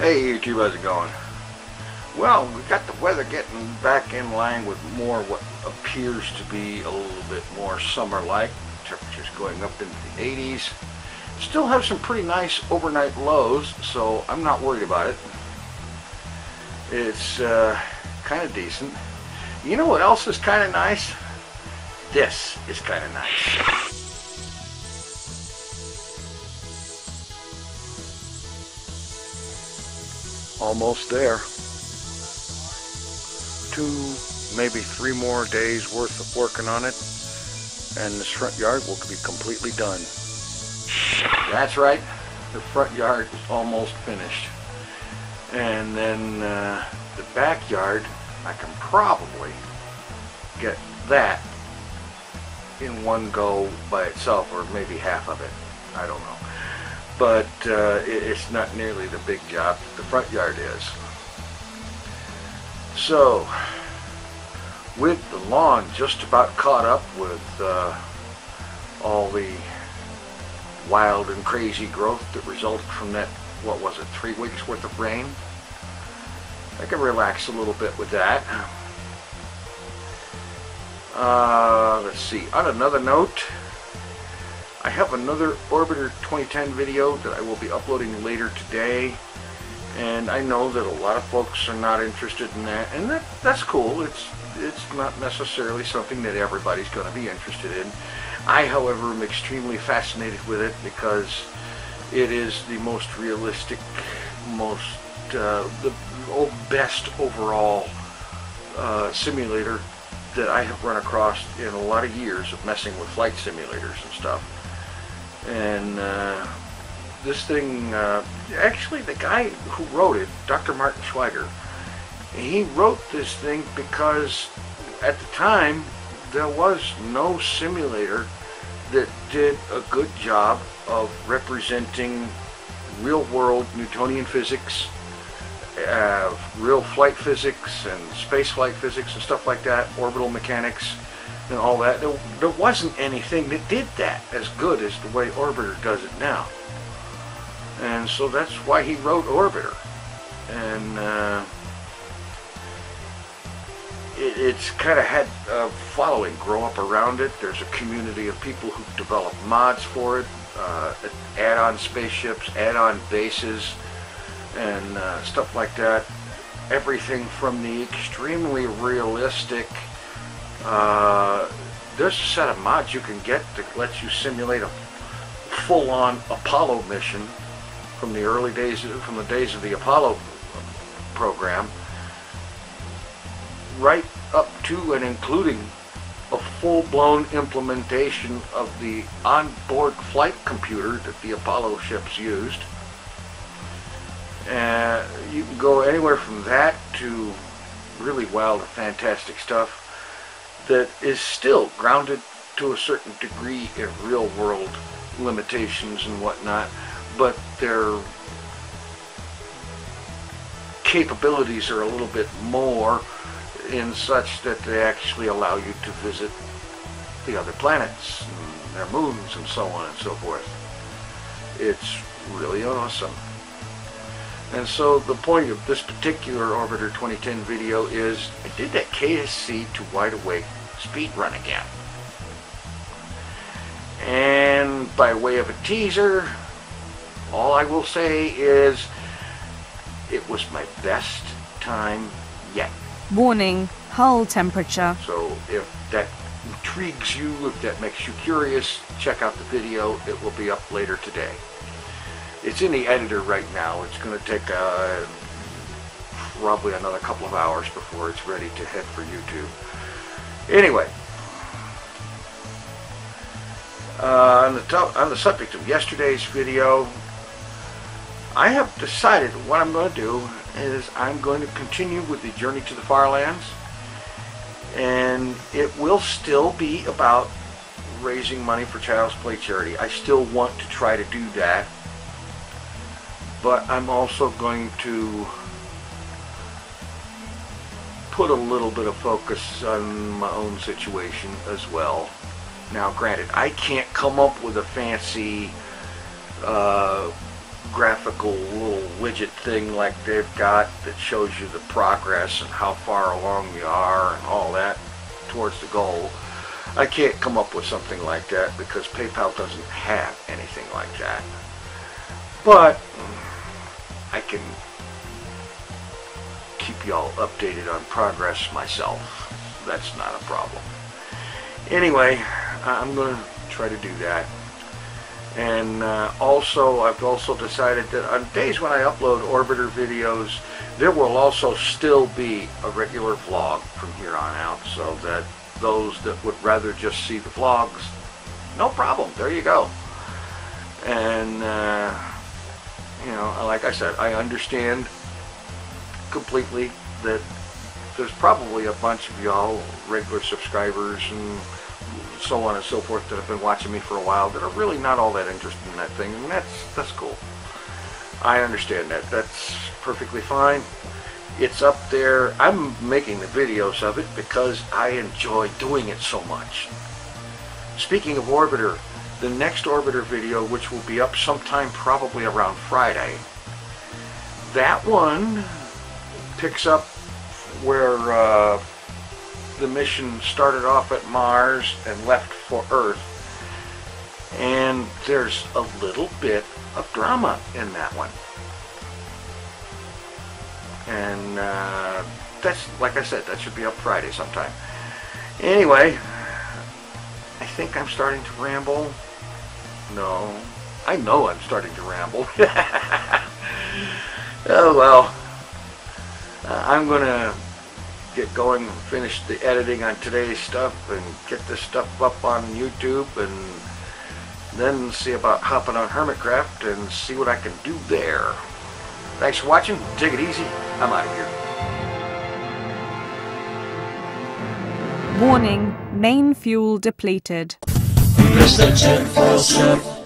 Hey YouTube, how's it going? Well, we got the weather getting back in line with more what appears to be a little bit more summer-like. Temperatures going up into the 80s. Still have some pretty nice overnight lows, so I'm not worried about it. It's kind of decent. You know what else is kind of nice? This is kind of nice. Almost there. 2, maybe 3 more days worth of working on it, and this front yard will be completely done. That's right, the front yard is almost finished. And then the backyard, I can probably get that in one go by itself, or maybe half of it. I don't know. But it's not nearly the big job that the front yard is. So, with the lawn just about caught up with all the wild and crazy growth that resulted from that, what was it, 3 weeks worth of rain, I can relax a little bit with that. Let's see, on another note, I have another Orbiter 2010 video that I will be uploading later today, and I know that a lot of folks are not interested in that, and that's cool. It's not necessarily something that everybody's going to be interested in. I, however, am extremely fascinated with it because it is the most realistic, the best overall simulator that I have run across in a lot of years of messing with flight simulators and stuff. And this thing, actually the guy who wrote it, Dr. Martin Schweiger, he wrote this thing because at the time there was no simulator that did a good job of representing real world Newtonian physics, real flight physics and space flight physics and stuff like that, orbital mechanics and all that. There wasn't anything that did that as good as the way Orbiter does it now. And so that's why he wrote Orbiter. And it's kind of had a following grow up around it. There's a community of people who develop mods for it, add-on spaceships, add-on bases, and stuff like that. Everything from the extremely realistic, there's a set of mods you can get that lets you simulate a full-on Apollo mission from the early days, from the days of the Apollo program, right up to and including a full-blown implementation of the onboard flight computer that the Apollo ships used. You can go anywhere from that to really wild and fantastic stuff that is still grounded to a certain degree in real world limitations and whatnot, but their capabilities are a little bit more in such that they actually allow you to visit the other planets and their moons and so on and so forth. It's really awesome. And so the point of this particular Orbiter 2010 video is I did that KSC to Wide Awake speed run again. And by way of a teaser, all I will say is it was my best time yet. Warning, hull temperature. So if that intrigues you, if that makes you curious, check out the video. It will be up later today. It's in the editor right now. It's going to take probably another couple of hours before it's ready to head for YouTube. Anyway, on the subject of yesterday's video, I have decided what I'm going to do is I'm going to continue with the journey to the FarLands, and it will still be about raising money for Child's Play charity. I still want to try to do that, but I'm also going to put a little bit of focus on my own situation as well. Now granted, I can't come up with a fancy graphical little widget thing like they've got that shows you the progress and how far along you are and all that towards the goal. I can't come up with something like that because PayPal doesn't have anything like that. But I can keep y'all updated on progress myself. That's not a problem. Anyway, I'm going to try to do that. And also, I've also decided that on days when I upload Orbiter videos, there will also still be a regular vlog from here on out, so that those that would rather just see the vlogs, no problem, there you go. And, you know, like I said, I understand completely that there's probably a bunch of y'all, regular subscribers and so on and so forth, that have been watching me for a while that are really not all that interested in that thing, and that's cool. I understand that. That's perfectly fine. It's up there. I'm making the videos of it because I enjoy doing it so much. Speaking of Orbiter, the next Orbiter video, which will be up sometime probably around Friday, that one picks up where the mission started off at Mars and left for Earth, and there's a little bit of drama in that one. And that's, like I said, that should be up Friday sometime. Anyway, I think I'm starting to ramble. No, I know I'm starting to ramble. Oh well, I'm gonna get going and finish the editing on today's stuff and get this stuff up on YouTube, and then see about hopping on Hermitcraft and see what I can do there. Thanks for watching. Take it easy. I'm out of here. Warning, main fuel depleted. Here's the TinFoilChef.